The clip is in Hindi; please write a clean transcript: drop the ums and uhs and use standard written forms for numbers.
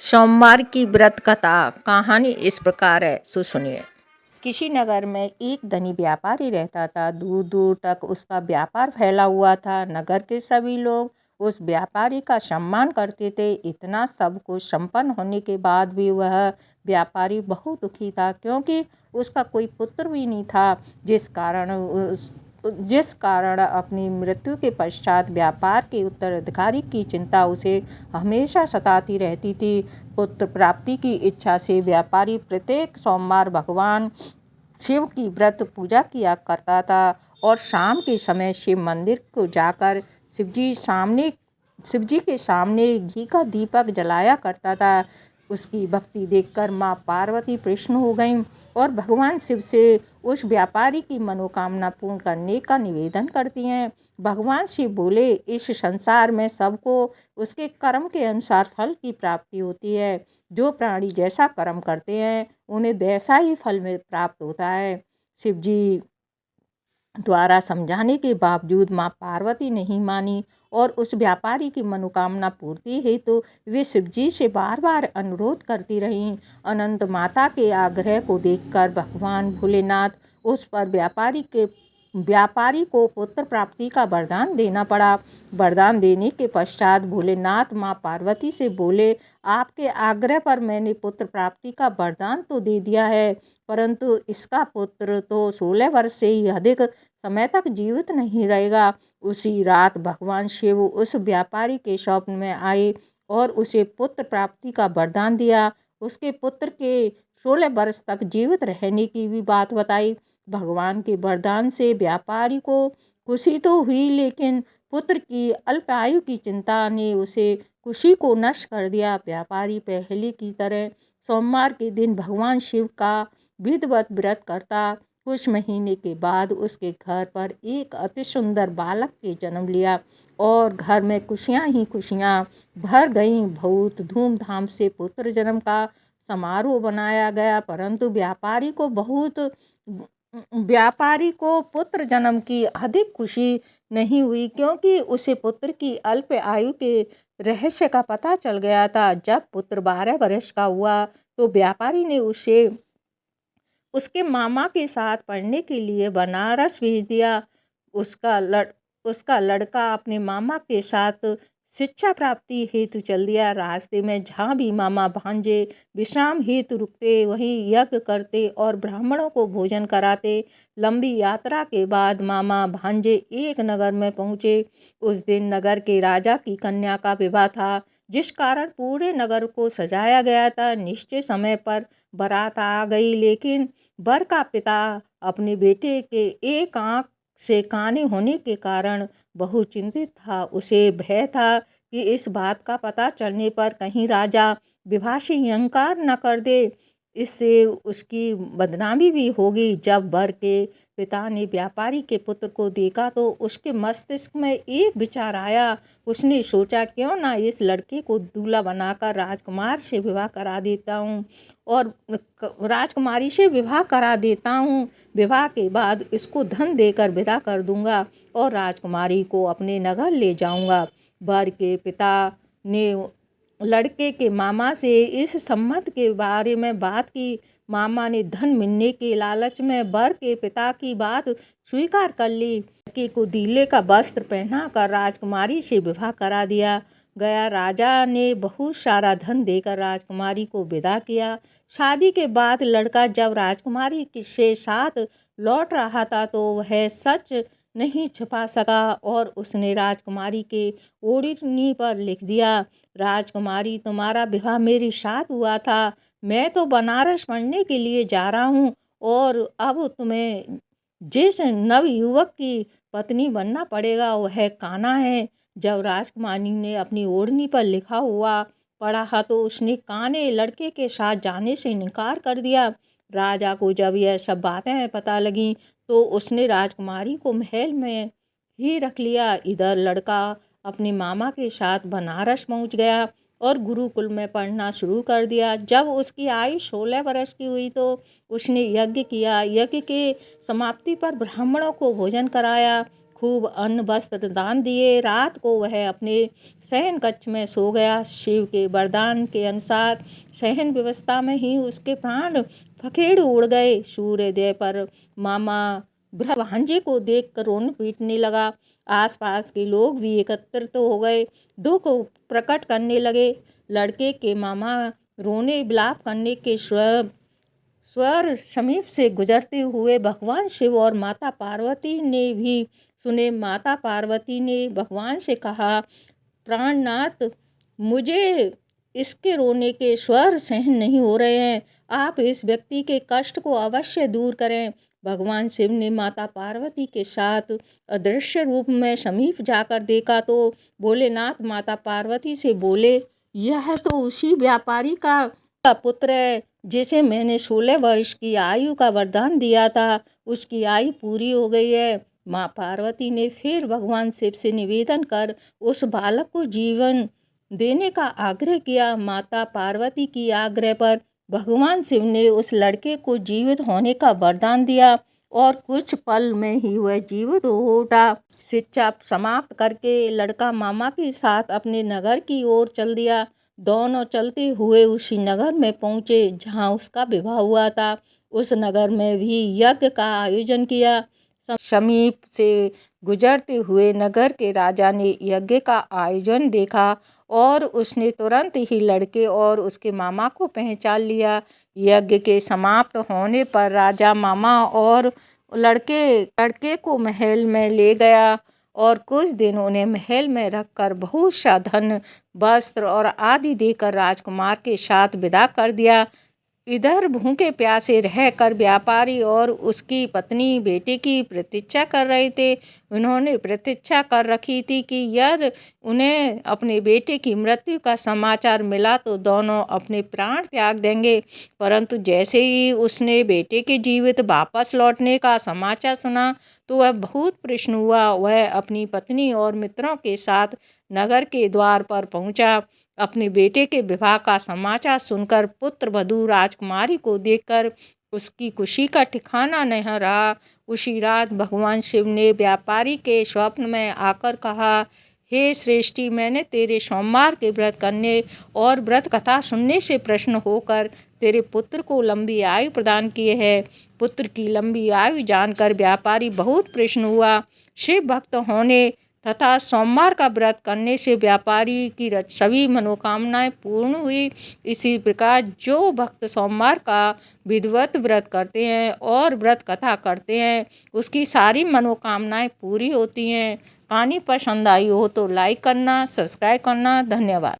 सोमवार की व्रत कथा कहानी इस प्रकार है, सो सुनिए। किसी नगर में एक धनी व्यापारी रहता था। दूर दूर तक उसका व्यापार फैला हुआ था। नगर के सभी लोग उस व्यापारी का सम्मान करते थे। इतना सब कुछ संपन्न होने के बाद भी वह व्यापारी बहुत दुखी था, क्योंकि उसका कोई पुत्र भी नहीं था, जिस कारण अपनी मृत्यु के पश्चात व्यापार के उत्तराधिकारी की चिंता उसे हमेशा सताती रहती थी। पुत्र प्राप्ति की इच्छा से व्यापारी प्रत्येक सोमवार भगवान शिव की व्रत पूजा किया करता था और शाम के समय शिव मंदिर को जाकर शिवजी के सामने घी का दीपक जलाया करता था। उसकी भक्ति देखकर माँ पार्वती प्रसन्न हो गईं और भगवान शिव से उस व्यापारी की मनोकामना पूर्ण करने का निवेदन करती हैं। भगवान शिव बोले, इस संसार में सबको उसके कर्म के अनुसार फल की प्राप्ति होती है। जो प्राणी जैसा कर्म करते हैं उन्हें वैसा ही फल में प्राप्त होता है। शिव जी द्वारा समझाने के बावजूद माँ पार्वती नहीं मानी और उस व्यापारी की मनोकामना पूर्ति हेतु वे शिवजी से बार बार अनुरोध करती रहीं। अनंत माता के आग्रह को देखकर भगवान भोलेनाथ उस पर व्यापारी को पुत्र प्राप्ति का वरदान देना पड़ा। वरदान देने के पश्चात भोलेनाथ माँ पार्वती से बोले, आपके आग्रह पर मैंने पुत्र प्राप्ति का वरदान तो दे दिया है, परंतु इसका पुत्र तो 16 वर्ष से ही अधिक समय तक जीवित नहीं रहेगा। उसी रात भगवान शिव उस व्यापारी के स्वप्न में आए और उसे पुत्र प्राप्ति का वरदान दिया। उसके पुत्र के 16 वर्ष तक जीवित रहने की भी बात बताई। भगवान के वरदान से व्यापारी को खुशी तो हुई, लेकिन पुत्र की अल्पायु की चिंता ने उसे खुशी को नष्ट कर दिया। व्यापारी पहले की तरह सोमवार के दिन भगवान शिव का विधिवत व्रत करता। कुछ महीने के बाद उसके घर पर एक अति सुंदर बालक के जन्म लिया और घर में खुशियां ही खुशियां भर गईं। बहुत धूमधाम से पुत्र जन्म का समारोह बनाया गया, परंतु व्यापारी को पुत्र जन्म की अधिक खुशी नहीं हुई, क्योंकि उसे पुत्र की अल्प आयु के रहस्य का पता चल गया था। जब पुत्र 12 वर्ष का हुआ तो व्यापारी ने उसे उसके मामा के साथ पढ़ने के लिए बनारस भेज दिया। उसका लड़का अपने मामा के साथ शिक्षा प्राप्ति हेतु चल दिया। रास्ते में जहाँ भी मामा भांजे विश्राम हेतु रुकते, वहीं यज्ञ करते और ब्राह्मणों को भोजन कराते। लंबी यात्रा के बाद मामा भांजे एक नगर में पहुँचे। उस दिन नगर के राजा की कन्या का विवाह था, जिस कारण पूरे नगर को सजाया गया था। निश्चित समय पर बारात आ गई, लेकिन वर का पिता अपने बेटे के एक आंख से काने होने के कारण बहुत चिंतित था। उसे भय था कि इस बात का पता चलने पर कहीं राजा विवाह से इंकार न कर दे, इससे उसकी बदनामी भी होगी। जब वर के पिता ने व्यापारी के पुत्र को देखा तो उसके मस्तिष्क में एक विचार आया। उसने सोचा, क्यों ना इस लड़के को दूल्हा बनाकर राजकुमार से विवाह करा देता हूँ और राजकुमारी से विवाह करा देता हूँ। विवाह के बाद इसको धन देकर विदा कर दूंगा और राजकुमारी को अपने नगर ले जाऊंगा। वर के पिता ने लड़के के मामा से इस संबंध के बारे में बात की। मामा ने धन मिलने के लालच में वर के पिता की बात स्वीकार कर ली। लड़के को दूल्हे का वस्त्र पहनाकर राजकुमारी से विवाह करा दिया गया। राजा ने बहुत सारा धन देकर राजकुमारी को विदा किया। शादी के बाद लड़का जब राजकुमारी के साथ लौट रहा था तो वह सच नहीं छिपा सका और उसने राजकुमारी के ओढ़नी पर लिख दिया, राजकुमारी, तुम्हारा विवाह मेरे साथ हुआ था। मैं तो बनारस पढ़ने के लिए जा रहा हूँ और अब तुम्हें जिस नव युवक की पत्नी बनना पड़ेगा वह कान्हा है। जब राजकुमारी ने अपनी ओढ़नी पर लिखा हुआ पढ़ा तो उसने काने लड़के के साथ जाने से इनकार कर दिया। राजा को जब यह सब बातें पता लगीं तो उसने राजकुमारी को महल में ही रख लिया। इधर लड़का अपने मामा के साथ बनारस पहुंच गया और गुरुकुल में पढ़ना शुरू कर दिया। जब उसकी आयु 16 वर्ष की हुई तो उसने यज्ञ किया। यज्ञ के समाप्ति पर ब्राह्मणों को भोजन कराया। खूब अन्न वस्त्र दान दिए। रात को वह अपने शयन कक्ष में सो गया। शिव के वरदान के अनुसार शयन व्यवस्था में ही उसके प्राण फखेड़ उड़ गए। सूर्योदय पर मामा भांजे को देखकर रोने पीटने लगा। आसपास के लोग भी एकत्रित हो गए, दुख प्रकट करने लगे। लड़के के मामा रोने विलाप करने के स्वर समीप से गुजरते हुए भगवान शिव और माता पार्वती ने भी सुने। माता पार्वती ने भगवान से कहा, प्राणनाथ, मुझे इसके रोने के स्वर सहन नहीं हो रहे हैं। आप इस व्यक्ति के कष्ट को अवश्य दूर करें। भगवान शिव ने माता पार्वती के साथ अदृश्य रूप में समीप जाकर देखा तो भोलेनाथ माता पार्वती से बोले, यह तो उसी व्यापारी का पुत्र है जिसे मैंने 16 वर्ष की आयु का वरदान दिया था। उसकी आयु पूरी हो गई है। माँ पार्वती ने फिर भगवान शिव से निवेदन कर उस बालक को जीवन देने का आग्रह किया। माता पार्वती की आग्रह पर भगवान शिव ने उस लड़के को जीवित होने का वरदान दिया और कुछ पल में ही वह जीवित हो उठा। शिक्षा समाप्त करके लड़का मामा के साथ अपने नगर की ओर चल दिया। दोनों चलते हुए उसी नगर में पहुँचे जहाँ उसका विवाह हुआ था। उस नगर में भी यज्ञ का आयोजन किया। समीप से गुजरते हुए नगर के राजा ने यज्ञ का आयोजन देखा और उसने तुरंत ही लड़के और उसके मामा को पहचान लिया। यज्ञ के समाप्त होने पर राजा मामा और लड़के को महल में ले गया और कुछ दिन उन्हें महल में रखकर बहुत सा धन, वस्त्र और आदि देकर राजकुमार के साथ विदा कर दिया। इधर भूखे प्यासे रहकर व्यापारी और उसकी पत्नी बेटे की प्रतीक्षा कर रहे थे। उन्होंने प्रतीक्षा कर रखी थी कि यदि उन्हें अपने बेटे की मृत्यु का समाचार मिला तो दोनों अपने प्राण त्याग देंगे। परंतु जैसे ही उसने बेटे के जीवित वापस लौटने का समाचार सुना तो वह बहुत प्रसन्न हुआ। वह अपनी पत्नी और मित्रों के साथ नगर के द्वार पर पहुंचा। अपने बेटे के विवाह का समाचार सुनकर पुत्र वधू राजकुमारी को देखकर उसकी खुशी का ठिकाना नहीं रहा। उसी रात भगवान शिव ने व्यापारी के स्वप्न में आकर कहा, हे श्रेष्ठी, मैंने तेरे सोमवार के व्रत करने और व्रत कथा सुनने से प्रसन्न होकर तेरे पुत्र को लंबी आयु प्रदान किए है। पुत्र की लंबी आयु जानकर व्यापारी बहुत प्रसन्न हुआ। शिव भक्त होने तथा सोमवार का व्रत करने से व्यापारी की सभी मनोकामनाएं पूर्ण हुई। इसी प्रकार जो भक्त सोमवार का विधिवत व्रत करते हैं और व्रत कथा करते हैं उसकी सारी मनोकामनाएं पूरी होती हैं। कहानी पसंद आई हो तो लाइक करना, सब्सक्राइब करना। धन्यवाद।